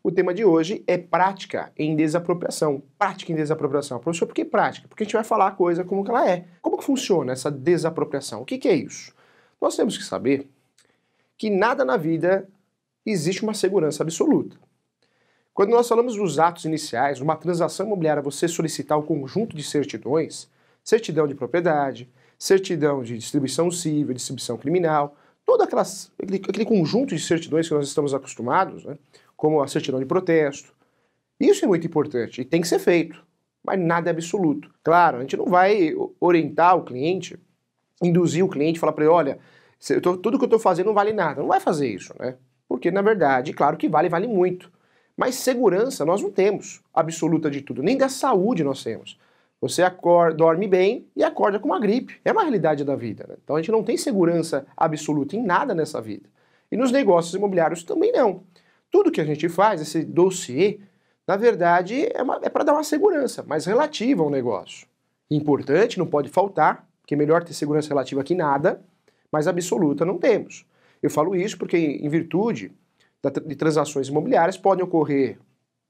O tema de hoje é prática em desapropriação. Prática em desapropriação. Professor, por que prática? Porque a gente vai falar a coisa como que ela é. Como que funciona essa desapropriação? O que é isso? Nós temos que saber que nada na vida existe uma segurança absoluta. Quando nós falamos dos atos iniciais, numa transação imobiliária, você solicitar o conjunto de certidões, certidão de propriedade, certidão de distribuição civil, distribuição criminal, todo aquele conjunto de certidões que nós estamos acostumados, né, como a certidão de protesto. Isso é muito importante e tem que ser feito, mas nada é absoluto. Claro, a gente não vai orientar o cliente, induzir o cliente, falar para ele, olha, tudo que eu estou fazendo não vale nada. Não vai fazer isso, né? Porque, na verdade, claro que vale muito. Mas segurança nós não temos absoluta de tudo, nem da saúde nós temos. Você dorme bem e acorda com uma gripe. É uma realidade da vida, né? Então a gente não tem segurança absoluta em nada nessa vida. E nos negócios imobiliários também não. Tudo que a gente faz, esse dossiê, na verdade é para dar uma segurança, mas relativa ao negócio. Importante, não pode faltar, porque é melhor ter segurança relativa que nada, mas absoluta não temos. Eu falo isso porque, em virtude de transações imobiliárias, pode ocorrer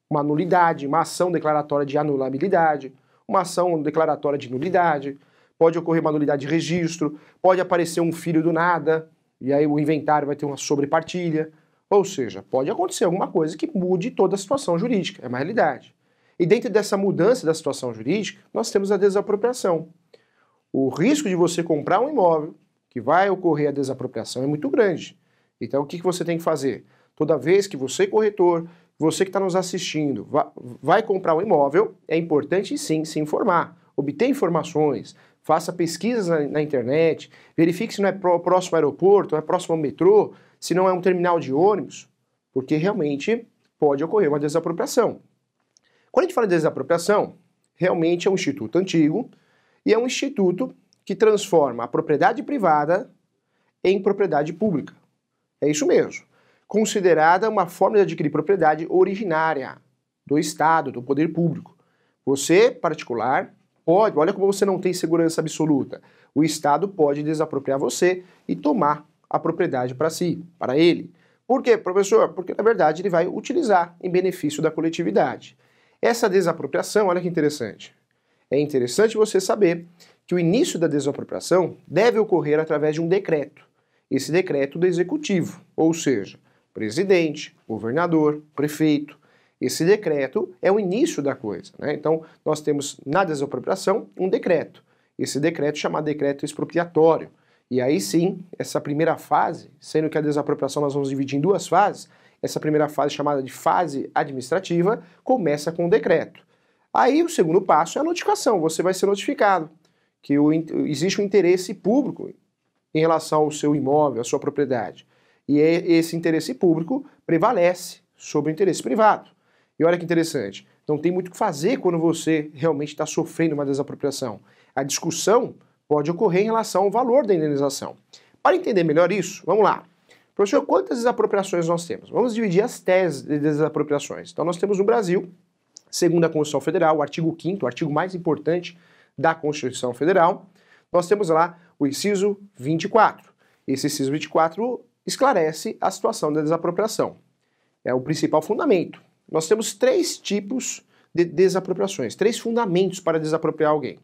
uma nulidade, uma ação declaratória de anulabilidade, uma ação declaratória de nulidade, pode ocorrer uma nulidade de registro, pode aparecer um filho do nada, e aí o inventário vai ter uma sobrepartilha, ou seja, pode acontecer alguma coisa que mude toda a situação jurídica, é uma realidade. E dentro dessa mudança da situação jurídica, nós temos a desapropriação. O risco de você comprar um imóvel, que vai ocorrer a desapropriação, é muito grande. Então o que você tem que fazer? Toda vez que você, corretor, você que está nos assistindo, vai comprar um imóvel, é importante sim se informar, obter informações, faça pesquisas na internet, verifique se não é próximo ao aeroporto, não é próximo ao metrô, se não é um terminal de ônibus, porque realmente pode ocorrer uma desapropriação. Quando a gente fala de desapropriação, realmente é um instituto antigo e é um instituto que transforma a propriedade privada em propriedade pública. É isso mesmo. Considerada uma forma de adquirir propriedade originária do Estado, do poder público. Você, particular, pode, olha como você não tem segurança absoluta, o Estado pode desapropriar você e tomar a propriedade para si, para ele. Por quê, professor? Porque, na verdade, ele vai utilizar em benefício da coletividade. Essa desapropriação, olha que interessante. É interessante você saber que o início da desapropriação deve ocorrer através de um decreto. Esse decreto do executivo, ou seja, presidente, governador, prefeito. Esse decreto é o início da coisa, né? Então, nós temos na desapropriação um decreto. Esse decreto é chamado decreto expropriatório. E aí sim, essa primeira fase, sendo que a desapropriação nós vamos dividir em duas fases, essa primeira fase, chamada de fase administrativa, começa com o decreto. Aí o segundo passo é a notificação. Você vai ser notificado que existe um interesse público em relação ao seu imóvel, à sua propriedade. E esse interesse público prevalece sobre o interesse privado. E olha que interessante, não tem muito o que fazer quando você realmente está sofrendo uma desapropriação. A discussão pode ocorrer em relação ao valor da indenização. Para entender melhor isso, vamos lá. Professor, quantas desapropriações nós temos? Vamos dividir as teses de desapropriações. Então nós temos no Brasil, segundo a Constituição Federal, o artigo 5º, o artigo mais importante da Constituição Federal, nós temos lá o inciso 24. Esse inciso 24 esclarece a situação da desapropriação. É o principal fundamento. Nós temos 3 tipos de desapropriações, 3 fundamentos para desapropriar alguém.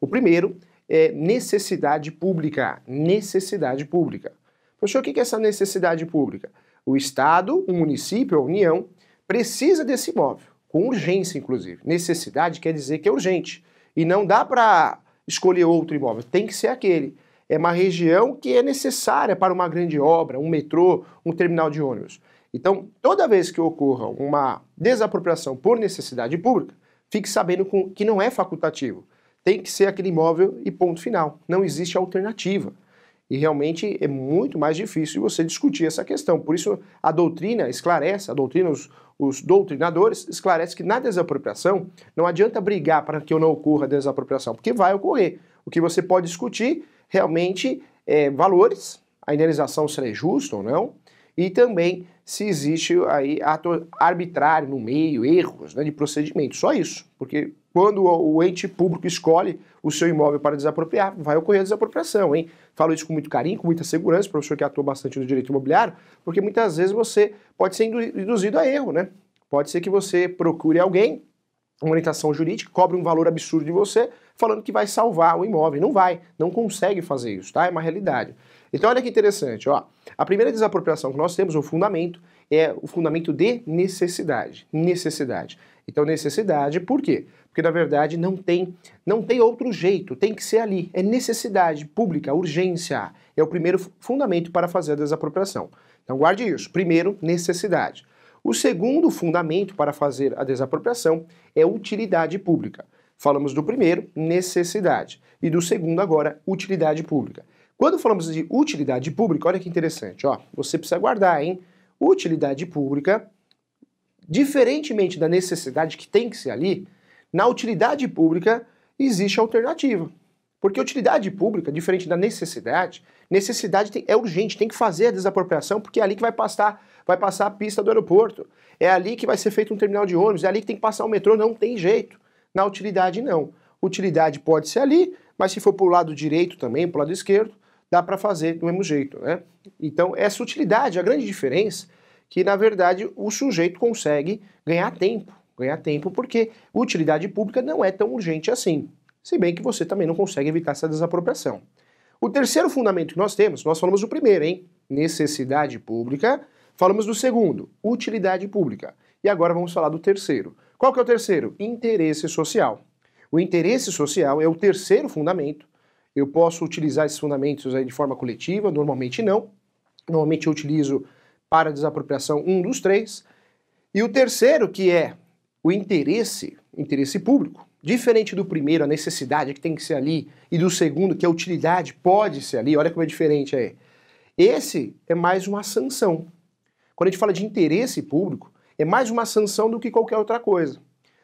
O primeiro é necessidade pública. Necessidade pública. Professor, o que é essa necessidade pública? O Estado, o município, a União, precisa desse imóvel, com urgência inclusive. Necessidade quer dizer que é urgente. E não dá para escolher outro imóvel, tem que ser aquele. É uma região que é necessária para uma grande obra, um metrô, um terminal de ônibus. Então, toda vez que ocorra uma desapropriação por necessidade pública, fique sabendo que não é facultativo. Tem que ser aquele imóvel e ponto final. Não existe alternativa. E realmente é muito mais difícil você discutir essa questão. Por isso a doutrina esclarece, os doutrinadores esclarecem que na desapropriação não adianta brigar para que não ocorra a desapropriação, porque vai ocorrer. O que você pode discutir realmente é valores, a indenização se é justa ou não, e também se existe aí ato arbitrário no meio, erros, né, de procedimento. Só isso, porque quando o ente público escolhe o seu imóvel para desapropriar, vai ocorrer a desapropriação, hein? Falo isso com muito carinho, com muita segurança, professor que atua bastante no direito imobiliário, porque muitas vezes você pode ser induzido a erro, né? Pode ser que você procure alguém, uma orientação jurídica, cobre um valor absurdo de você, falando que vai salvar o imóvel. Não vai, não consegue fazer isso, tá? É uma realidade. Então olha que interessante, ó. A primeira desapropriação que nós temos, o fundamento, é o fundamento de necessidade. Necessidade. Então necessidade, por quê? Porque na verdade não tem outro jeito, tem que ser ali. É necessidade pública, urgência. É o primeiro fundamento para fazer a desapropriação. Então guarde isso. Primeiro, necessidade. O segundo fundamento para fazer a desapropriação é utilidade pública. Falamos do primeiro, necessidade, e do segundo agora, utilidade pública. Quando falamos de utilidade pública, olha que interessante, ó, você precisa guardar, hein? Utilidade pública, diferentemente da necessidade que tem que ser ali, na utilidade pública existe alternativa. Porque utilidade pública, diferente da necessidade, é urgente, tem que fazer a desapropriação, porque é ali que vai passar a pista do aeroporto, é ali que vai ser feito um terminal de ônibus, é ali que tem que passar o metrô, não tem jeito. Na utilidade, não. Utilidade pode ser ali, mas se for para o lado direito também, para o lado esquerdo, dá para fazer do mesmo jeito, né? Então, essa utilidade, a grande diferença, que na verdade o sujeito consegue ganhar tempo, porque utilidade pública não é tão urgente assim, se bem que você também não consegue evitar essa desapropriação. O terceiro fundamento que nós temos, nós falamos do primeiro, hein? Necessidade pública, falamos do segundo, utilidade pública, e agora vamos falar do terceiro. Qual que é o terceiro? Interesse social. O interesse social é o terceiro fundamento. Eu posso utilizar esses fundamentos aí de forma coletiva, normalmente não. Normalmente eu utilizo para desapropriação um dos três. E o terceiro, que é o interesse público, diferente do primeiro, a necessidade que tem que ser ali, e do segundo, que a utilidade pode ser ali, olha como é diferente aí. Esse é mais uma sanção. Quando a gente fala de interesse público, é mais uma sanção do que qualquer outra coisa.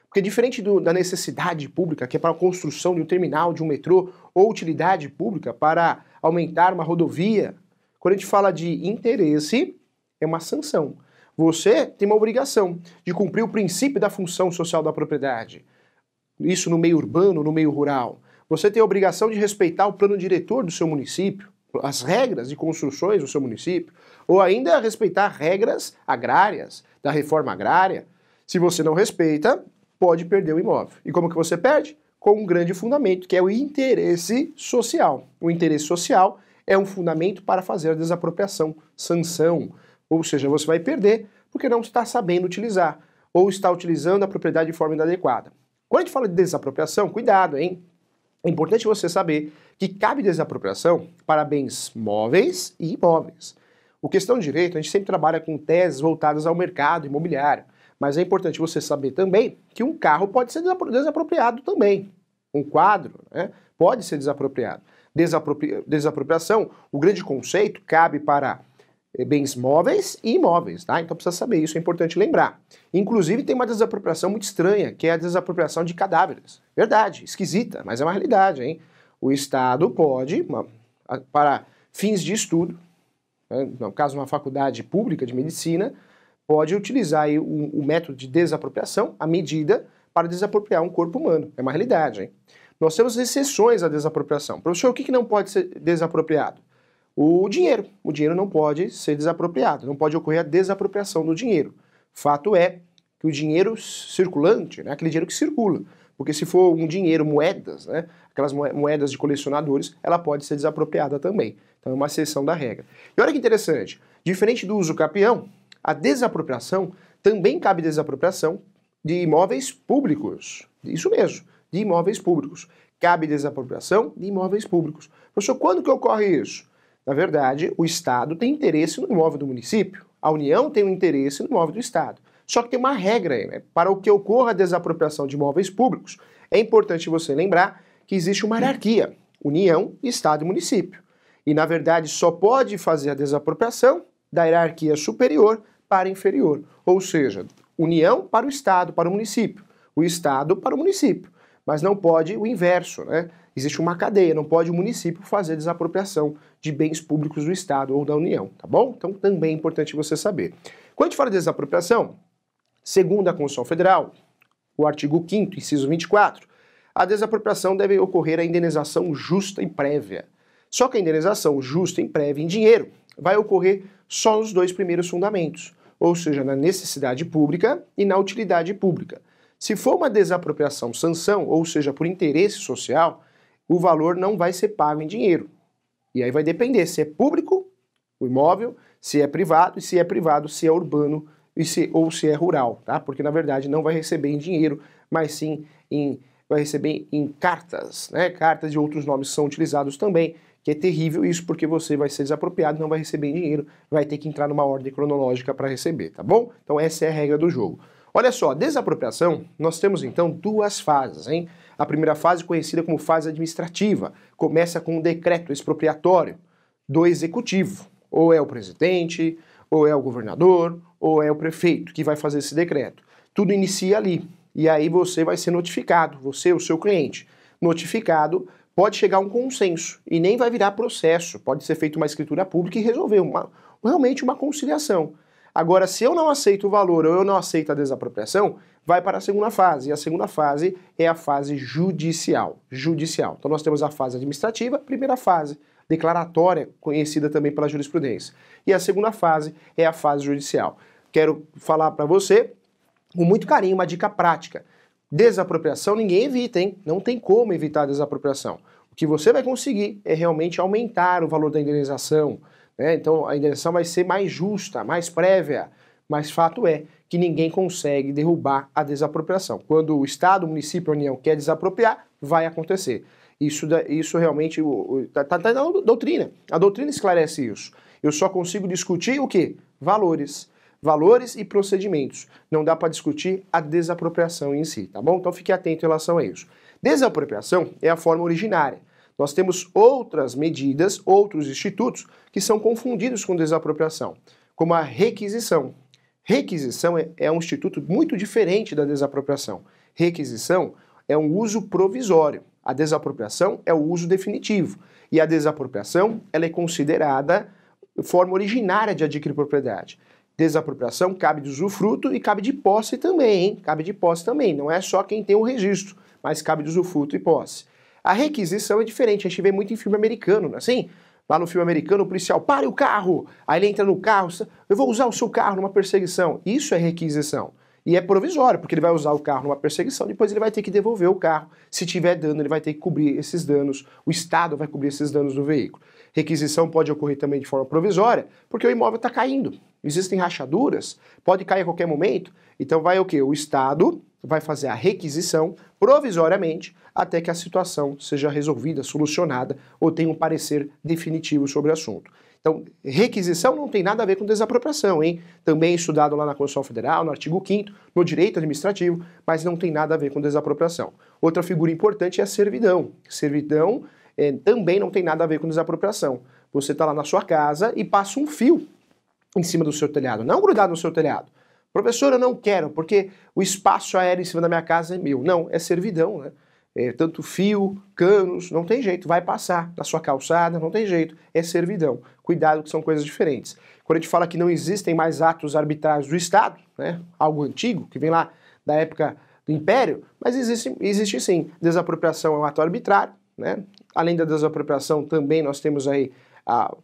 Porque diferente da necessidade pública, que é para a construção de um terminal, de um metrô, ou utilidade pública para aumentar uma rodovia, quando a gente fala de interesse, é uma sanção. Você tem uma obrigação de cumprir o princípio da função social da propriedade. Isso no meio urbano, no meio rural. Você tem a obrigação de respeitar o plano diretor do seu município, as regras de construções do seu município, ou ainda respeitar regras agrárias, da reforma agrária. Se você não respeita, pode perder o imóvel. E como que você perde? Com um grande fundamento, que é o interesse social. O interesse social é um fundamento para fazer a desapropriação, sanção. Ou seja, você vai perder porque não está sabendo utilizar, ou está utilizando a propriedade de forma inadequada. Quando a gente fala de desapropriação, cuidado, hein? É importante você saber que cabe desapropriação para bens móveis e imóveis. O questão de direito, a gente sempre trabalha com teses voltadas ao mercado imobiliário, mas é importante você saber também que um carro pode ser desapropriado também. Um quadro, né, pode ser desapropriado. Desapropriação, o grande conceito, cabe para bens móveis e imóveis, tá? Então precisa saber isso, é importante lembrar. Inclusive tem uma desapropriação muito estranha, que é a desapropriação de cadáveres. Verdade, esquisita, mas é uma realidade, hein? O Estado pode, para fins de estudo, né, no caso uma faculdade pública de medicina, pode utilizar aí o método de desapropriação, a medida, para desapropriar um corpo humano. É uma realidade, hein? Nós temos exceções à desapropriação. Professor, o que não pode ser desapropriado? O dinheiro. O dinheiro não pode ser desapropriado, não pode ocorrer a desapropriação do dinheiro. Fato é que o dinheiro circulante, né, aquele dinheiro que circula, porque se for um dinheiro, moedas, né, aquelas moedas de colecionadores, ela pode ser desapropriada também. Então é uma exceção da regra. E olha que interessante, diferente do uso capião, a desapropriação também cabe desapropriação de imóveis públicos. Isso mesmo, de imóveis públicos. Cabe desapropriação de imóveis públicos. Professor, quando que ocorre isso? Na verdade, o Estado tem interesse no imóvel do município, a União tem um interesse no imóvel do Estado. Só que tem uma regra aí, né? Para o que ocorra a desapropriação de imóveis públicos, é importante você lembrar que existe uma hierarquia, União, Estado e município. E, na verdade, só pode fazer a desapropriação da hierarquia superior para inferior. Ou seja, União para o Estado, para o município. O Estado para o município. Mas não pode o inverso, né? Existe uma cadeia, não pode o município fazer desapropriação de bens públicos do Estado ou da União, tá bom? Então também é importante você saber. Quando a gente fala de desapropriação, segundo a Constituição Federal, o artigo 5º, inciso 24, a desapropriação deve ocorrer a indenização justa e prévia. Só que a indenização justa e prévia em dinheiro vai ocorrer só nos dois primeiros fundamentos. ou seja, na necessidade pública e na utilidade pública. Se for uma desapropriação sanção, ou seja, por interesse social, o valor não vai ser pago em dinheiro. E aí vai depender se é público o imóvel, se é privado, e se é privado, se é urbano ou se é rural, tá? Porque na verdade não vai receber em dinheiro, mas sim vai receber em cartas, né? Cartas e outros nomes são utilizados também, que é terrível isso porque você vai ser desapropriado, não vai receber em dinheiro, vai ter que entrar numa ordem cronológica para receber, tá bom? Então essa é a regra do jogo. Olha só, desapropriação, nós temos então duas fases, hein? A primeira fase, conhecida como fase administrativa, começa com um decreto expropriatório do executivo. Ou é o presidente, ou é o governador, ou é o prefeito que vai fazer esse decreto. Tudo inicia ali. E aí você vai ser notificado, você, o seu cliente. Notificado, pode chegar a um consenso e nem vai virar processo. Pode ser feita uma escritura pública e resolver realmente uma conciliação. Agora, se eu não aceito o valor ou eu não aceito a desapropriação, vai para a segunda fase. E a segunda fase é a fase judicial. Então nós temos a fase administrativa, primeira fase, declaratória, conhecida também pela jurisprudência. E a segunda fase é a fase judicial. Quero falar para você, com muito carinho, uma dica prática. Desapropriação ninguém evita, hein? Não tem como evitar a desapropriação. O que você vai conseguir é realmente aumentar o valor da indenização, né? Então a indenização vai ser mais justa, mais prévia, mas fato é que ninguém consegue derrubar a desapropriação. Quando o Estado, o município, a União quer desapropriar, vai acontecer. Isso realmente está na doutrina. A doutrina esclarece isso. Eu só consigo discutir o quê? Valores e procedimentos. Não dá para discutir a desapropriação em si, tá bom? Então fique atento em relação a isso. Desapropriação é a forma originária. Nós temos outras medidas, outros institutos que são confundidos com desapropriação, como a requisição. Requisição é um instituto muito diferente da desapropriação. Requisição é um uso provisório. A desapropriação é o uso definitivo. E a desapropriação ela é considerada forma originária de adquirir propriedade. Desapropriação cabe de usufruto e cabe de posse também, hein? Cabe de posse também. Não é só quem tem o registro, mas cabe de usufruto e posse. A requisição é diferente. A gente vê muito em filme americano, não é assim? Lá no filme americano, o policial, pare o carro! Aí ele entra no carro, eu vou usar o seu carro numa perseguição. Isso é requisição. E é provisório, porque ele vai usar o carro numa perseguição, depois ele vai ter que devolver o carro. Se tiver dano, ele vai ter que cobrir esses danos, o Estado vai cobrir esses danos do veículo. Requisição pode ocorrer também de forma provisória, porque o imóvel está caindo. Existem rachaduras, pode cair a qualquer momento, então vai o quê? O Estado vai fazer a requisição provisoriamente até que a situação seja resolvida, solucionada ou tenha um parecer definitivo sobre o assunto. Então, requisição não tem nada a ver com desapropriação, hein? Também estudado lá na Constituição Federal, no artigo 5º, no direito administrativo, mas não tem nada a ver com desapropriação. Outra figura importante é a servidão. Servidão também não tem nada a ver com desapropriação. Você está lá na sua casa e passa um fio em cima do seu telhado, não grudado no seu telhado. Professor, eu não quero, porque o espaço aéreo em cima da minha casa é meu. Não, é servidão, né? Tanto fio, canos, não tem jeito, vai passar na sua calçada, não tem jeito, é servidão. Cuidado que são coisas diferentes. Quando a gente fala que não existem mais atos arbitrários do Estado, né, algo antigo, que vem lá da época do Império, mas existe sim. Desapropriação é um ato arbitrário, né? Além da desapropriação, também nós temos aí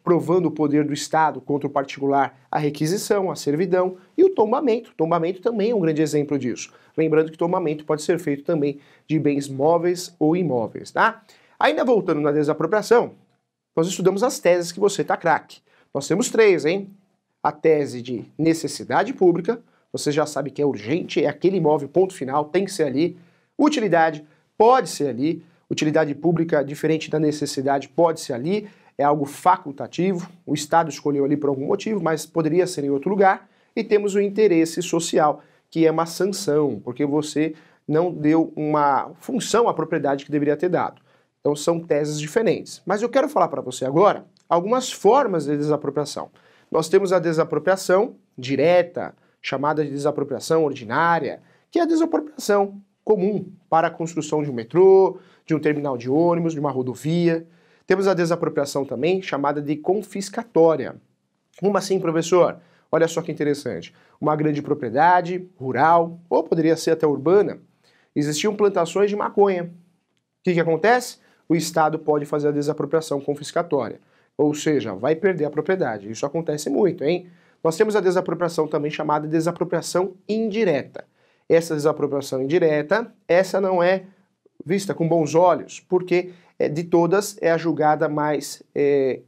provando o poder do Estado contra o particular, a requisição, a servidão e o tombamento. Tombamento também é um grande exemplo disso. Lembrando que tombamento pode ser feito também de bens móveis ou imóveis, tá? Ainda voltando na desapropriação, nós estudamos as teses que você tá craque. Nós temos 3, hein? A tese de necessidade pública, você já sabe que é urgente, é aquele imóvel, ponto final, tem que ser ali. Utilidade, pode ser ali. Utilidade pública, diferente da necessidade, pode ser ali. É algo facultativo, o Estado escolheu ali por algum motivo, mas poderia ser em outro lugar. E temos o interesse social, que é uma sanção, porque você não deu uma função à propriedade que deveria ter dado. Então são teses diferentes. Mas eu quero falar para você agora algumas formas de desapropriação. Nós temos a desapropriação direta, chamada de desapropriação ordinária, que é a desapropriação comum para a construção de um metrô, de um terminal de ônibus, de uma rodovia. Temos a desapropriação também, chamada de confiscatória. Como assim, professor? Olha só que interessante. Uma grande propriedade, rural, ou poderia ser até urbana, existiam plantações de maconha. O que acontece? O Estado pode fazer a desapropriação confiscatória. Ou seja, vai perder a propriedade. Isso acontece muito, hein? Nós temos a desapropriação também chamada de desapropriação indireta. Essa desapropriação indireta, essa não é vista com bons olhos, porque de todas é a julgada mais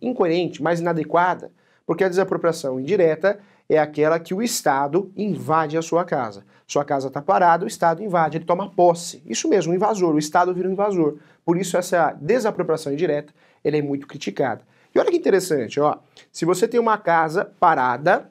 incoerente, mais inadequada, porque a desapropriação indireta é aquela que o Estado invade a sua casa. Sua casa está parada, o Estado invade, ele toma posse. Isso mesmo, um invasor, o Estado vira um invasor. Por isso essa desapropriação indireta, ela é muito criticada. E olha que interessante, ó, se você tem uma casa parada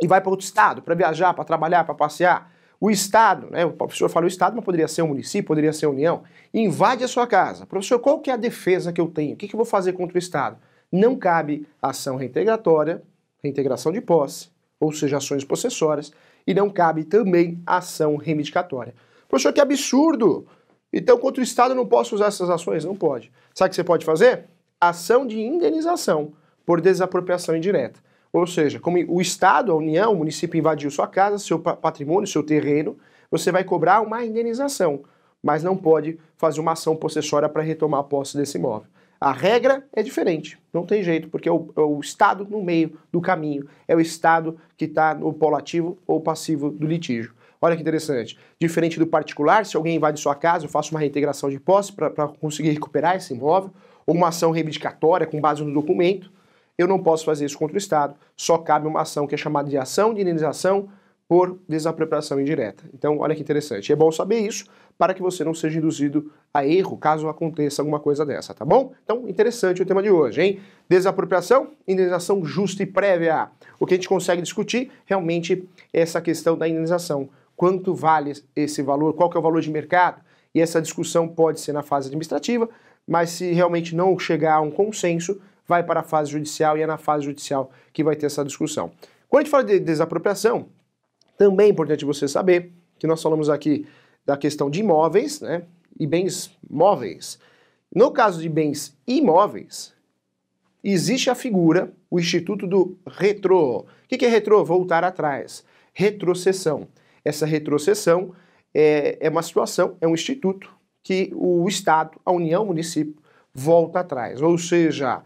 e vai para outro Estado, para viajar, para trabalhar, para passear, o Estado, né, o professor fala o Estado, mas poderia ser um município, poderia ser a União, invade a sua casa. Professor, qual que é a defesa que eu tenho? O que eu vou fazer contra o Estado? Não cabe ação reintegratória, reintegração de posse, ou seja, ações possessórias, e não cabe também ação reivindicatória. Professor, que absurdo! Então, contra o Estado eu não posso usar essas ações? Não pode. Sabe o que você pode fazer? Ação de indenização por desapropriação indireta. Ou seja, como o Estado, a União, o município invadiu sua casa, seu patrimônio, seu terreno, você vai cobrar uma indenização, mas não pode fazer uma ação possessória para retomar a posse desse imóvel. A regra é diferente, não tem jeito, porque é o Estado no meio do caminho, é o Estado que está no polo ativo ou passivo do litígio. Olha que interessante, diferente do particular, se alguém invade sua casa, eu faço uma reintegração de posse para conseguir recuperar esse imóvel, ou uma ação reivindicatória com base no documento, eu não posso fazer isso contra o Estado, só cabe uma ação que é chamada de ação de indenização por desapropriação indireta. Então, olha que interessante. É bom saber isso para que você não seja induzido a erro caso aconteça alguma coisa dessa, tá bom? Então, interessante o tema de hoje, hein? Desapropriação, indenização justa e prévia. O que a gente consegue discutir realmente é essa questão da indenização. Quanto vale esse valor? Qual que é o valor de mercado? E essa discussão pode ser na fase administrativa, mas se realmente não chegar a um consenso, vai para a fase judicial e é na fase judicial que vai ter essa discussão. Quando a gente fala de desapropriação, também é importante você saber que nós falamos aqui da questão de imóveis, né, e bens móveis. No caso de bens imóveis, existe a figura, o Instituto do Retrô. O que é retrô? Voltar atrás. Retrocessão. Essa retrocessão é uma situação, é um instituto que o Estado, a União, o município, volta atrás. Ou seja,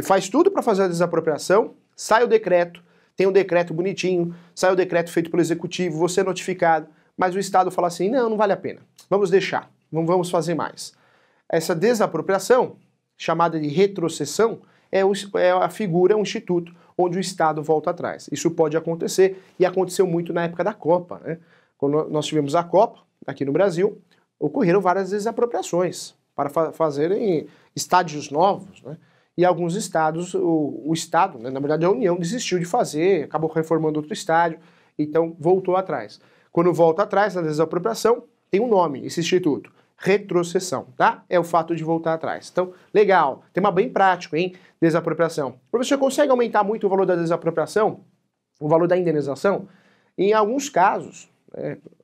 faz tudo para fazer a desapropriação, sai o decreto, tem um decreto bonitinho, sai o decreto feito pelo Executivo, você é notificado, mas o Estado fala assim, não vale a pena, vamos deixar, não vamos fazer mais. Essa desapropriação, chamada de retrocessão, é a figura, é um instituto onde o Estado volta atrás. Isso pode acontecer, e aconteceu muito na época da Copa, né? Quando nós tivemos a Copa, aqui no Brasil, ocorreram várias desapropriações para fazerem estádios novos, né? E alguns estados, o Estado, né, na verdade a União, desistiu de fazer, acabou reformando outro estádio, então voltou atrás. Quando volta atrás na desapropriação, tem um nome, esse instituto, retrocessão, tá? É o fato de voltar atrás. Então, legal, tema bem prático, hein? Desapropriação. O professor consegue aumentar muito o valor da desapropriação, o valor da indenização? Em alguns casos,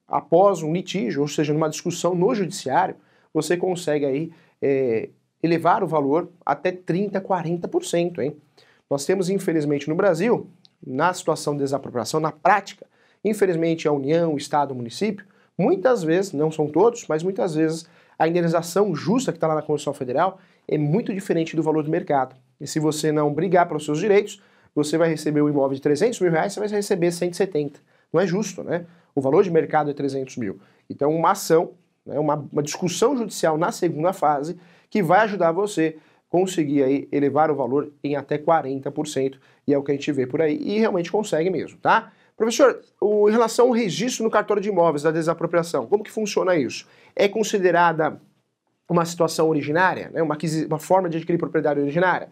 após um litígio, ou seja, numa discussão no judiciário, você consegue aí elevar o valor até 30%, 40%, hein? Nós temos, infelizmente, no Brasil, na situação de desapropriação, na prática, infelizmente, a União, o Estado, o município, muitas vezes, não são todos, mas muitas vezes, a indenização justa que está lá na Constituição Federal é muito diferente do valor do mercado. E se você não brigar pelos seus direitos, você vai receber um imóvel de 300 mil reais, você vai receber 170. Não é justo, né? O valor de mercado é 300 mil. Então, uma ação, né, uma discussão judicial na segunda fase, que vai ajudar você a conseguir aí elevar o valor em até 40%, e é o que a gente vê por aí, e realmente consegue mesmo, tá? Professor, em relação ao registro no cartório de imóveis da desapropriação, como que funciona isso? É considerada uma situação originária, né, uma forma de adquirir propriedade originária?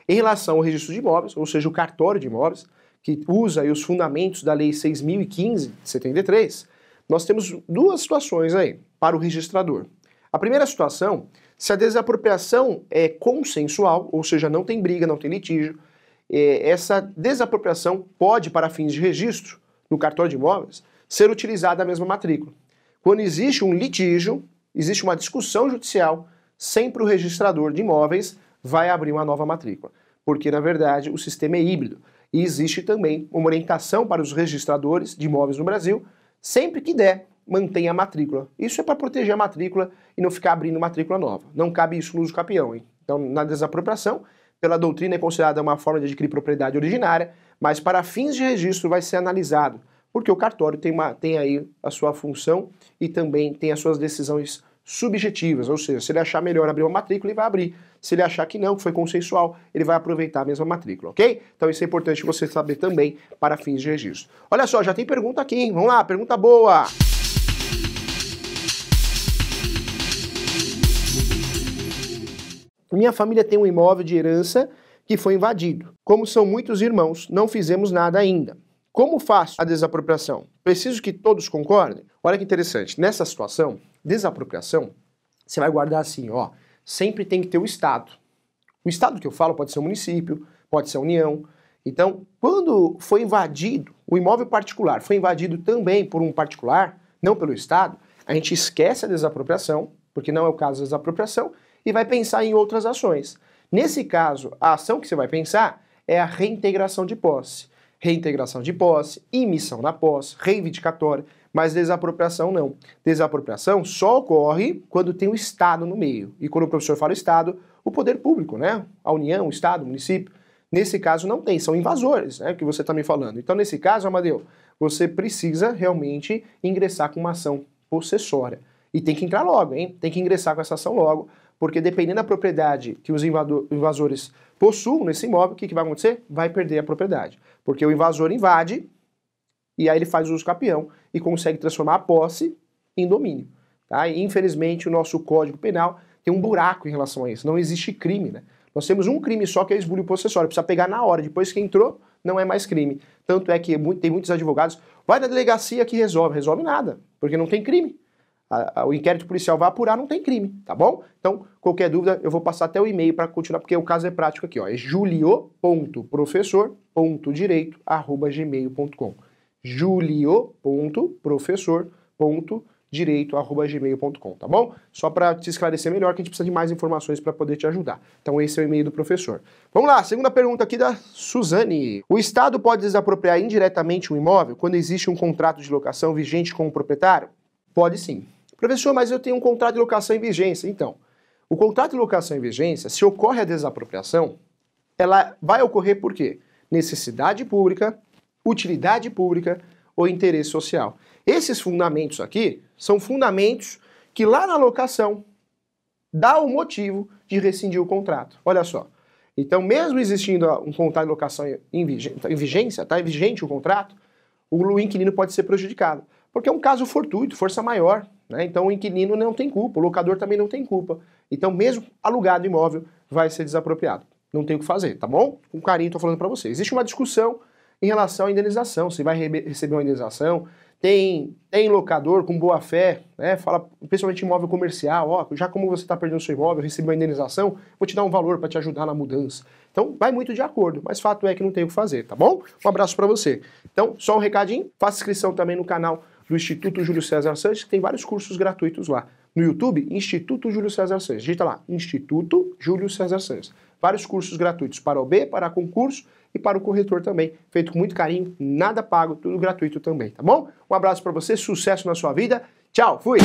Em relação ao registro de imóveis, ou seja, o cartório de imóveis, que usa aí os fundamentos da Lei 6.015 de 73, nós temos duas situações aí para o registrador. A primeira situação, se a desapropriação é consensual, ou seja, não tem briga, não tem litígio, essa desapropriação pode, para fins de registro no cartório de imóveis, ser utilizada a mesma matrícula. Quando existe um litígio, existe uma discussão judicial, sempre o registrador de imóveis vai abrir uma nova matrícula, porque, na verdade, o sistema é híbrido. E existe também uma orientação para os registradores de imóveis no Brasil, sempre que der, mantenha a matrícula. Isso é para proteger a matrícula e não ficar abrindo matrícula nova. Não cabe isso no uso capião, hein? Então, na desapropriação, pela doutrina é considerada uma forma de adquirir propriedade originária, mas para fins de registro vai ser analisado, porque o cartório tem aí a sua função e também tem as suas decisões subjetivas, ou seja, se ele achar melhor abrir uma matrícula, ele vai abrir. Se ele achar que não, que foi consensual, ele vai aproveitar a mesma matrícula, ok? Então isso é importante você saber também para fins de registro. Olha só, já tem pergunta aqui, hein? Vamos lá, pergunta boa! Minha família tem um imóvel de herança que foi invadido. Como são muitos irmãos, não fizemos nada ainda. Como faço a desapropriação? Preciso que todos concordem? Olha que interessante, nessa situação, desapropriação, você vai guardar assim, ó, sempre tem que ter o Estado. O Estado que eu falo pode ser o município, pode ser a União. Então, quando foi invadido, o imóvel particular foi invadido também por um particular, não pelo Estado, a gente esquece a desapropriação, porque não é o caso da desapropriação, e vai pensar em outras ações. Nesse caso, a ação que você vai pensar é a reintegração de posse. Reintegração de posse, emissão da posse, reivindicatória, mas desapropriação não. Desapropriação só ocorre quando tem o Estado no meio. E quando o professor fala Estado, o poder público, né? A União, o Estado, o município. Nesse caso não tem, são invasores, né? Que você está me falando. Então nesse caso, Amadeu, você precisa realmente ingressar com uma ação possessória. E tem que entrar logo, hein? Tem que ingressar com essa ação logo, porque dependendo da propriedade que os invasores possuam nesse imóvel, o que vai acontecer? Vai perder a propriedade. Porque o invasor invade e aí ele faz uso capião e consegue transformar a posse em domínio. Tá? E infelizmente o nosso Código Penal tem um buraco em relação a isso. Não existe crime, né? Nós temos um crime só que é esbulho possessório. Precisa pegar na hora. Depois que entrou, não é mais crime. Tanto é que tem muitos advogados, vai na delegacia que resolve. Resolve nada, porque não tem crime. O inquérito policial vai apurar, não tem crime, tá bom? Então, qualquer dúvida, eu vou passar até o e-mail para continuar, porque o caso é prático aqui, ó. É julio.professor.direito@gmail.com julio.professor.direito@gmail.com, tá bom? Só para te esclarecer melhor, que a gente precisa de mais informações para poder te ajudar. Então esse é o e-mail do professor. Vamos lá, segunda pergunta aqui da Suzane. O Estado pode desapropriar indiretamente um imóvel quando existe um contrato de locação vigente com o proprietário? Pode sim. Professor, mas eu tenho um contrato de locação em vigência. Então, o contrato de locação em vigência, se ocorre a desapropriação, ela vai ocorrer por quê? Necessidade pública, utilidade pública ou interesse social. Esses fundamentos aqui são fundamentos que lá na locação dá o motivo de rescindir o contrato. Olha só. Então, mesmo existindo um contrato de locação em vigência, tá? É vigente o contrato, o inquilino pode ser prejudicado. Porque é um caso fortuito, força maior, né? Então o inquilino não tem culpa, o locador também não tem culpa. Então mesmo alugado imóvel vai ser desapropriado. Não tem o que fazer, tá bom? Com carinho estou falando para você. Existe uma discussão em relação à indenização, se vai receber uma indenização. Tem locador com boa fé, né? Fala, principalmente imóvel comercial, ó, já como você está perdendo seu imóvel, recebeu uma indenização, vou te dar um valor para te ajudar na mudança. Então vai muito de acordo, mas fato é que não tem o que fazer, tá bom? Um abraço para você. Então, só um recadinho, faça inscrição também no canal do Instituto Júlio César Sanches, que tem vários cursos gratuitos lá. No YouTube, Instituto Júlio César Sanches. Digita lá, Instituto Júlio César Sanches. Vários cursos gratuitos para o OB, para concurso e para o corretor também. Feito com muito carinho, nada pago, tudo gratuito também, tá bom? Um abraço para você, sucesso na sua vida. Tchau, fui!